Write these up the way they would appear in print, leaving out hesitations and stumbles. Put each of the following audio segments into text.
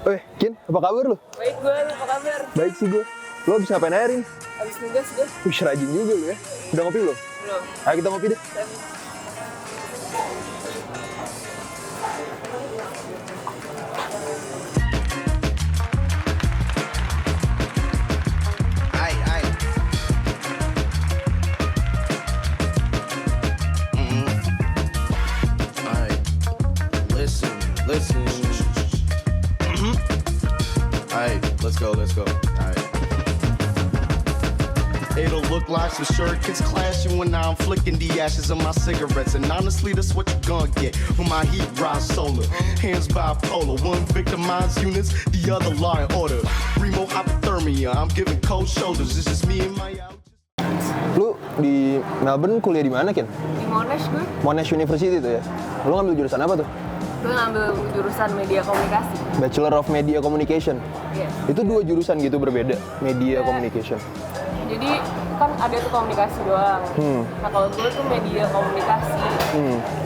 Kin, apa kabar lu? Baik gue, apa kabar? Baik sih gue. Lu habis ngapain aja, Rin? Habis nugas gue? Wih, rajin juga lu ya. Udah ngopi belum? Belum. Ayo kita ngopi deh. Aye, aye. Alright. Listen, listen. Alright, let's go. Alright. It'll look like some shurikens clashing when I'm flicking the ashes of my cigarettes. And honestly, that's what you're gonna get when my heat rise solar. Hands bipolar, one victimized units, the other law and order. Remo hypothermia, I'm giving cold shoulders. This is me and my out. Lu di Melbourne kuliah di mana, Kin? Di Monash gue? Monash University tuh ya? Lu ngambil jurusan apa tuh? Gue ngambil jurusan media komunikasi. Bachelor of Media Communication. Iya. Itu dua jurusan gitu berbeda, Media Communication. Jadi kan ada tuh komunikasi doang. Nah kalau gue tuh media komunikasi.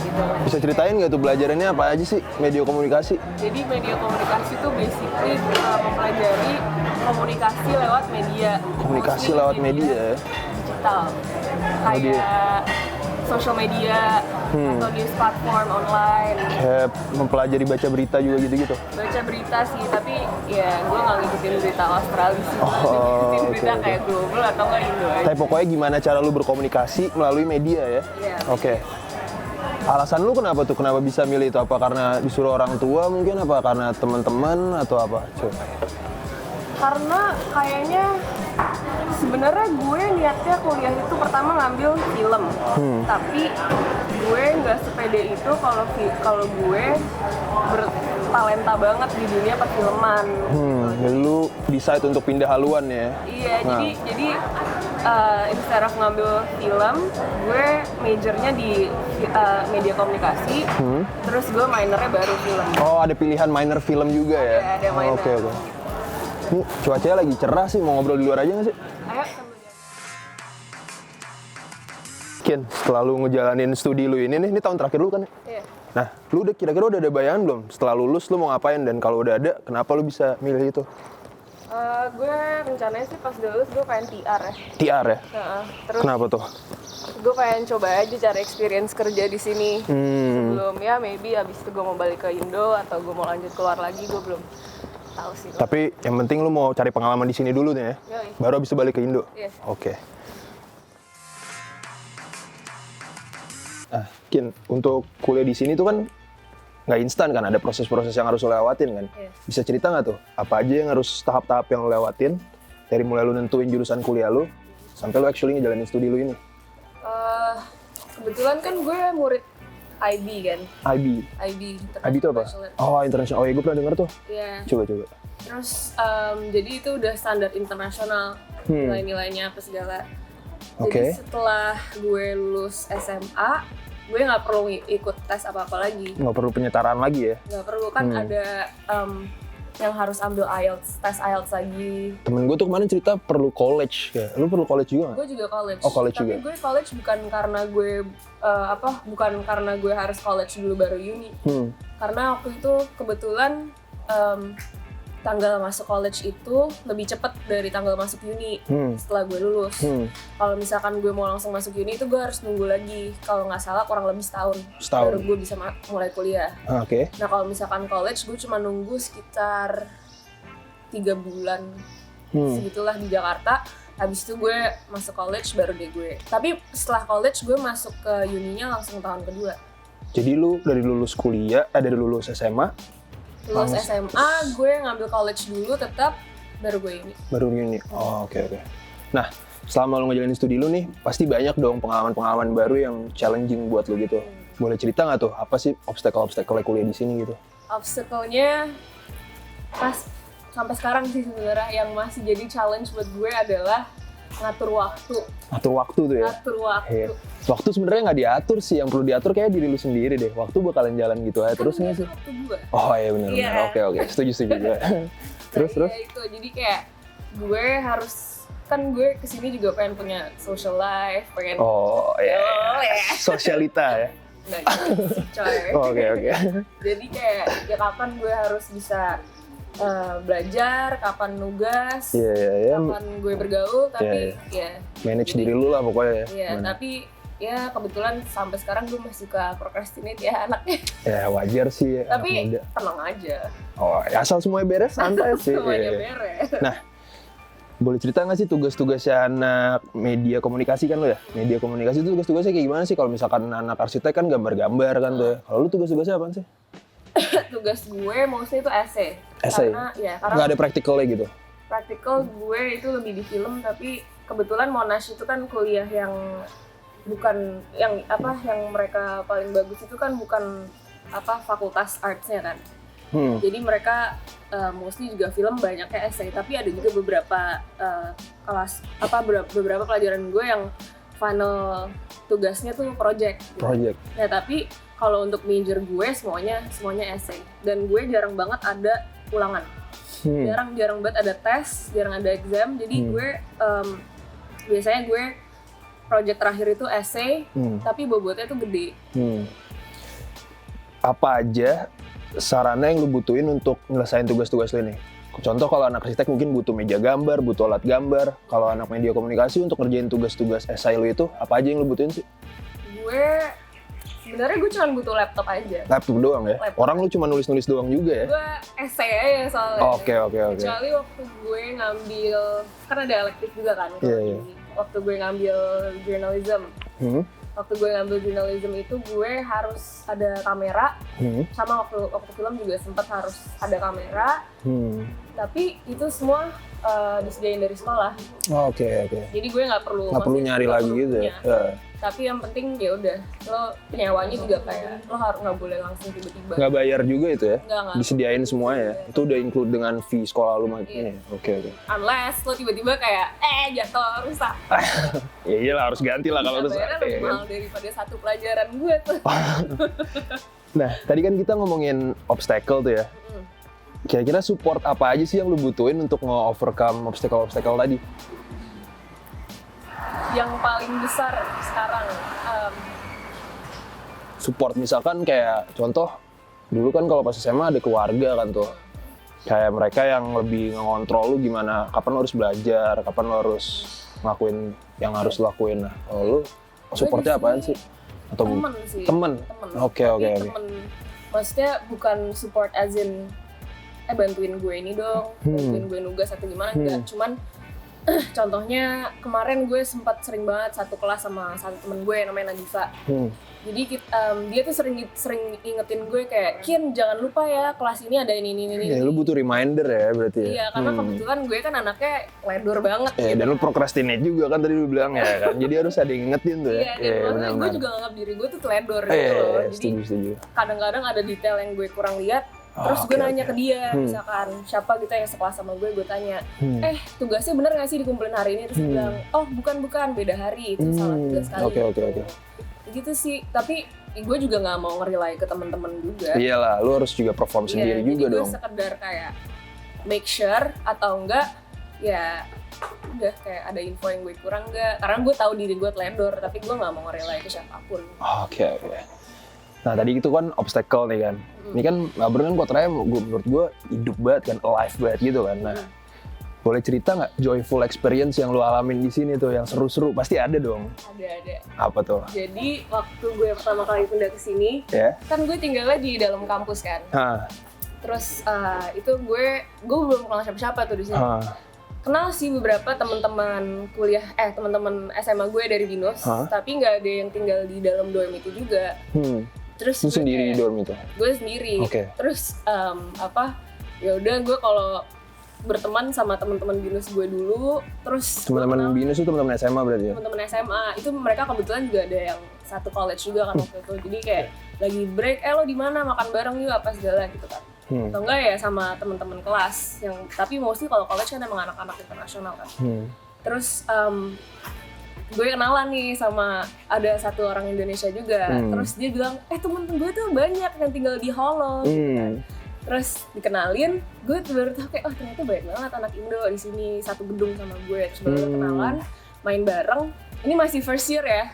Gitu. Bisa ceritain nggak tuh belajarannya apa aja sih media komunikasi? Jadi media komunikasi tuh basically mempelajari komunikasi lewat media. Komunikasi Mostly lewat media ya? digital. Kayak social media atau news platform online. Kayak mempelajari baca berita juga gitu-gitu? Baca berita sih, tapi ya gue nggak ngikutin berita Australia sih. Gue Oh, ngikutin berita oke. kayak global atau nggak Indo aja. Tapi pokoknya gimana cara lu berkomunikasi melalui media ya? Iya. Oke. Alasan lu kenapa tuh? Kenapa bisa milih itu? Apa karena disuruh orang tua mungkin? Apa karena teman-teman atau apa? Coba. Karena kayaknya sebenarnya gue niatnya kuliah itu pertama ngambil film, tapi gue nggak sepede itu kalau gue bertalenta banget di dunia perfilman. Jadi lu decide untuk pindah haluan ya? Iya, Nah. jadi instead of ngambil film, gue majornya di media komunikasi, terus gue minornya baru film. Oh, ada pilihan minor film juga ya? Ada minor. Oke. Ini cuacanya lagi cerah sih, mau ngobrol di luar aja nggak sih? Ayo sambil jalan. Kin, setelah lu ngejalanin studi lu ini nih, ini tahun terakhir lu kan? Iya. Nah, lu kira-kira udah ada bayangan belum? Setelah lulus lu mau ngapain? Dan kalau udah ada, kenapa lu bisa milih itu? Gue rencananya sih pas lulus gue pengen TR ya. TR ya? Terus Kenapa tuh? gue pengen coba aja cari experience kerja di sini. Sebelum ya maybe abis itu gue mau balik ke Indo atau gue mau lanjut keluar lagi, gue belum tahu sih. Tapi yang penting lu mau cari pengalaman di sini dulu nih ya? Yoi. Baru bisa balik ke Indo? Yes. Oke. Kin, untuk kuliah di sini tuh kan nggak instan kan, ada proses-proses yang harus lo lewatin kan. Yes. Bisa cerita nggak tuh, apa aja yang harus tahap-tahap yang lo lewatin dari mulai lo nentuin jurusan kuliah lo sampai lo actually ngejalanin studi lo ini? Kebetulan kan gue murid IB kan. IB. IB. IB itu apa? International. Oh, international. Oh iya, gue pernah denger tuh. Iya. Coba. Terus jadi itu udah standar internasional, nilai-nilainya apa segala. Oke. Jadi setelah gue lulus SMA, gue nggak perlu ikut tes apa-apa lagi. Nggak perlu penyetaraan lagi ya? Nggak perlu, kan ada yang harus ambil IELTS, tes IELTS lagi. Temen gue tuh kemarin cerita perlu college ya. Lu perlu college juga nggak? Gue juga college. Oh, college Tapi juga. gue college bukan karena gue bukan karena gue harus college dulu baru uni. Karena waktu itu kebetulan tanggal masuk college itu lebih cepat dari tanggal masuk uni setelah gue lulus. Kalau misalkan gue mau langsung masuk uni itu gue harus nunggu lagi. Kalau nggak salah kurang lebih setahun. Baru gue bisa mulai kuliah. Oke. Nah kalau misalkan college gue cuma nunggu sekitar 3 bulan segitulah di Jakarta. Habis itu gue masuk college baru deh gue. Tapi setelah college gue masuk ke uninya langsung tahun kedua. Jadi lu dari lulus kuliah, dari lulus SMA, Lulus SMA gue ngambil college dulu tetap baru gue ini. baru uni. Oh, oke. Nah, selama lu ngejalanin studi lu nih, pasti banyak dong pengalaman-pengalaman baru yang challenging buat lu gitu. Boleh cerita nggak tuh, apa sih obstacle kuliah di sini gitu? Obstacle-nya pas sampai sekarang sih sebenarnya yang masih jadi challenge buat gue adalah ngatur waktu. Ngatur waktu tuh ya? Ngatur waktu. Iya. Waktu sebenarnya nggak diatur sih, yang perlu diatur kayak diri lu sendiri deh. Waktu bakalan jalan gitu aja terus nggak sih? Waktu gue. Oh iya benar. Iya. Oke. Setuju juga. Terus? Iya itu, jadi kayak gue harus, kan gue kesini juga pengen punya social life, pengen Oh iya. ya. Sosialita ya? Nggak gitu sih coy. Oke. Jadi kayak ya kapan gue harus bisa belajar, kapan nugas, Iya. kapan gue bergaul, tapi ya Manage diri lu lah pokoknya ya. iya, tapi ya kebetulan sampai sekarang gue masih suka procrastinate ya anaknya. Ya wajar sih anak Tapi muda. tenang aja. Oh, ya asal semuanya beres santai sih. Semuanya Iya. beres. Nah, boleh cerita nggak sih tugas-tugasnya anak media komunikasi kan lo ya? Media komunikasi itu tugas-tugasnya kayak gimana sih? Kalau misalkan anak arsitek kan gambar-gambar kan tuh ya. Kalau lu tugas-tugasnya apaan sih? Tugas gue mostly itu essay. Essay? Karena Nggak ada praktikalnya gitu? praktikal gue itu lebih di film, tapi kebetulan Monash itu kan kuliah yang bukan yang mereka paling bagus itu kan bukan fakultas artsnya kan. Jadi mereka mostly juga film, banyaknya essay, tapi ada juga beberapa beberapa pelajaran gue yang final tugasnya tuh project. Project. Nah, tapi kalau untuk major gue semuanya essay, dan gue jarang banget ada ulangan. Jarang banget ada tes, jarang ada exam. Jadi gue biasanya gue project terakhir itu essay, tapi bobotnya tuh gede. Apa aja sarana yang lu butuhin untuk nyelesain tugas-tugas lu nih? Contoh kalau anak arsitek mungkin butuh meja gambar, butuh alat gambar. Kalau anak media komunikasi untuk ngerjain tugas-tugas esai lu itu, apa aja yang lu butuhin sih? Sebenarnya gue cuma butuh laptop aja. Laptop doang ya? Laptop. Orang lu cuma nulis-nulis doang juga ya? Gue essay aja soalnya. Oke. Kecuali waktu gue ngambil, kan ada elektif juga kan. Iya. Waktu gue ngambil journalism. Waktu gue ngambil journalism itu gue harus ada kamera. Sama waktu film juga sempat harus ada kamera. Tapi itu semua disediain dari sekolah. Oke. Jadi gue nggak perlu nyari lagi gitu ya? Tapi yang penting ya udah, lo penyewanya juga kayak lo harus nggak boleh langsung tiba-tiba. Nggak bayar juga itu ya? Nggak. Disediain semua ya? Itu udah include dengan fee sekolah lu Iya. Oke. Unless lo tiba-tiba kayak jatuh rusak. Ya iyalah harus ganti lah kalau rusak. Bayarnya lebih mahal daripada satu pelajaran gue tuh. Nah, tadi kan kita ngomongin obstacle tuh ya. Kira-kira support apa aja sih yang lu butuhin untuk nge-overcome obstacle-obstacle tadi? Yang paling besar sekarang Support misalkan kayak contoh dulu kan kalau pas SMA ada keluarga kan tuh, kayak mereka yang lebih ngontrol lu gimana, kapan lu harus belajar, kapan lu harus ngelakuin yang harus lu lakuin. Nah, kalau lu supportnya apaan sih? Atau temen sih. Temen. Oke. Temen, maksudnya bukan support as in bantuin gue ini dong, bantuin gue nugas atau gimana, enggak. Cuman contohnya kemarin gue sempat sering banget satu kelas sama satu temen gue namanya Nadifa. Jadi dia tuh sering ingetin gue kayak, Kin jangan lupa ya kelas ini ada ini. Ya, lu butuh reminder ya berarti ya? Iya, karena kebetulan gue kan anaknya ledor banget. Dan lu procrastinate juga kan tadi lu bilang ya kan? Jadi harus ada yang ingetin tuh ya? Iya, dan gue juga nganggap diri gue tuh teledor gitu loh. Jadi setuju. kadang-kadang ada detail yang gue kurang lihat. Terus gue nanya ke dia, misalkan siapa gitu yang sekelas sama gue tanya, tugasnya bener gak sih dikumpulin hari ini? Terus dia bilang, oh bukan, beda hari, itu salah tugas kali. Oke. Gitu sih, tapi gue juga gak mau nge-rely ke temen-temen juga. Iyalah, lu harus juga perform sendiri juga dong. Jadi gue sekedar kayak make sure atau enggak, ya udah kayak ada info yang gue kurang enggak. Karena gue tahu diri gue teledor, tapi gue gak mau nge-rely ke siapapun. Oke. Nah tadi itu kan obstacle nih kan. Ini kan Melbourne kan kotranya menurut gue hidup banget kan, alive banget gitu kan. Nah, boleh cerita nggak joyful experience yang lu alamin di sini tuh yang seru-seru? Pasti ada dong. Ada. Apa tuh? Jadi waktu gue pertama kali pindah ke sini, kan gue tinggalnya di dalam kampus kan. Terus itu gue belum kenal siapa-siapa tuh di sini. Kenal sih beberapa teman-teman kuliah, teman-teman SMA gue dari Binus, tapi nggak ada yang tinggal di dalam dorm itu juga. Terus lu sendiri di dorm itu? Gue sendiri. Terus ya udah gue kalau berteman sama teman-teman Binus gue dulu, terus teman-teman Binus itu teman-teman SMA berarti ya? Teman-teman SMA itu mereka kebetulan juga ada yang satu college juga kan waktu itu. Jadi kayak lagi break, lo di mana makan bareng yuk apa segala gitu kan. Atau enggak ya sama teman-teman kelas yang, tapi mostly kalau college kan emang anak-anak internasional kan. Terus gue kenalan nih sama ada satu orang Indonesia juga. Terus dia bilang, temen gue tuh banyak yang tinggal di Hollow. Terus dikenalin, gue baru tau kayak, ternyata banyak banget anak Indo di sini satu gedung sama gue. Terus baru kenalan, main bareng. Ini masih first year ya.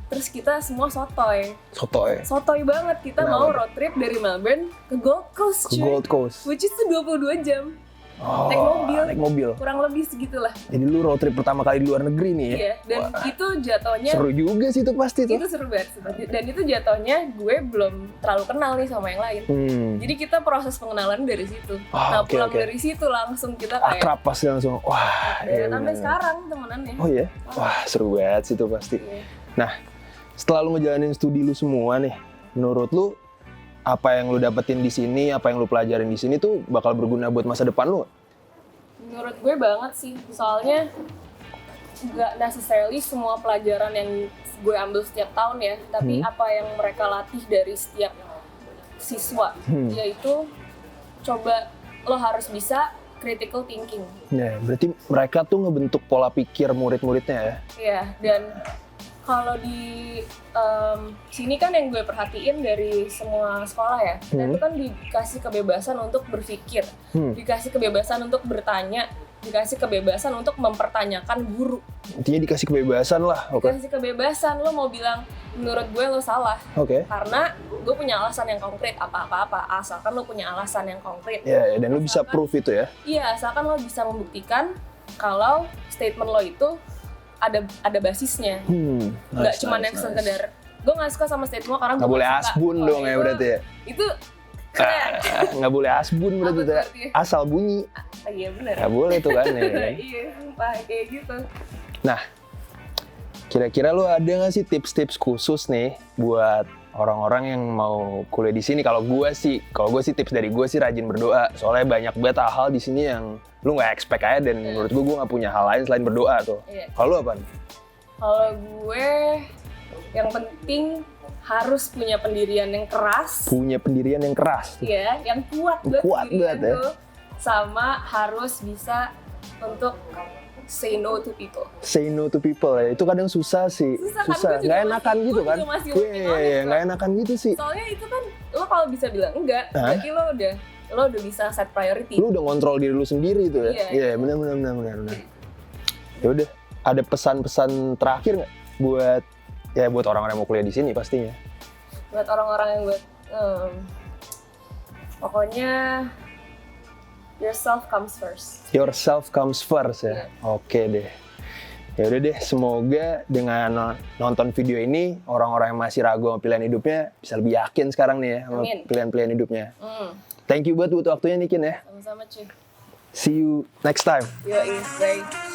terus kita semua sotoy banget. Kita Kenapa? mau road trip dari Melbourne ke Gold Coast, Ke cuy. Gold Coast. Which is 22 jam. Oh, naik mobil. Kurang lebih segitulah. Jadi lu road trip pertama kali di luar negeri nih ya? Iya, dan itu jatuhnya Seru juga sih itu pasti tuh. itu seru banget. Dan itu jatuhnya gue belum terlalu kenal nih sama yang lain. Jadi kita proses pengenalan dari situ. Nah, oke, pulang oke. dari situ langsung kita kayak Akrab pasti langsung. Wah, dari iya sampai bener. sekarang temenannya. Oh iya? Wah, seru banget sih itu pasti. Iya. Nah, setelah lu ngejalanin studi lu semua nih, menurut lu apa yang lu dapetin di sini, apa yang lu pelajarin di sini tuh bakal berguna buat masa depan lu? Menurut gue banget sih, soalnya nggak necessarily semua pelajaran yang gue ambil setiap tahun ya, tapi apa yang mereka latih dari setiap siswa, yaitu coba lo harus bisa critical thinking. Nah, berarti mereka tuh ngebentuk pola pikir murid-muridnya ya? Iya, dan kalau di sini kan yang gue perhatiin dari semua sekolah ya, kita itu kan dikasih kebebasan untuk berpikir, dikasih kebebasan untuk bertanya, dikasih kebebasan untuk mempertanyakan guru. Intinya dikasih kebebasan lah, oke? Dikasih kebebasan, lo mau bilang menurut gue lo salah, Oke. karena gue punya alasan yang konkret apa-apa, asalkan lo punya alasan yang konkret. Ya, dan lu bisa proof itu ya? Iya, asalkan lo bisa membuktikan kalau statement lo itu ada basisnya. Nggak Nice, cuma nice, yang nice. sekedar gue nggak suka sama statement lo karena Nggak gue boleh nggak suka. asbun dong ya itu- berarti ya? Itu keren. Nggak boleh asbun berarti Apa tuh ya? berarti? Asal bunyi. Iya bener. Nggak boleh tuh kan ya? Iya, sumpah kayak gitu. Nah, kira-kira lu ada nggak sih tips-tips khusus nih buat orang-orang yang mau kuliah di sini? Kalau gue sih tips dari gue sih rajin berdoa. Soalnya banyak banget hal di sini yang lu nggak expect aja dan menurut gue nggak punya hal lain selain berdoa tuh. Iya. Kalau lu apa? Kalau gue yang penting harus punya pendirian yang keras. Punya pendirian yang keras. Iya, yang kuat Kuat pendirian banget ya. tuh. Sama harus bisa untuk say no to people. Say no to people ya. Itu kadang susah sih. Susah kan? Gue juga Nggak enakan masih- gitu gue kan? juga masih Iya, working iya, on it, iya. Bro. Nggak enakan gitu sih. Soalnya itu kan lo kalau bisa bilang enggak, Hah? berarti lo udah bisa set priority. Lu udah ngontrol diri lu sendiri tuh ya? Iya. Benar. Ya udah, ada pesan-pesan terakhir nggak buat orang-orang yang mau kuliah di sini pastinya? Buat orang-orang yang pokoknya yourself comes first. Yourself comes first ya. Iya. Oke deh. Ya udah deh, semoga dengan nonton video ini orang-orang yang masih ragu sama pilihan hidupnya bisa lebih yakin sekarang nih ya sama Amin. pilihan-pilihan hidupnya. Thank you buat waktunya Nikin ya. Sama-sama cuy. See you next time. Yoi, bye.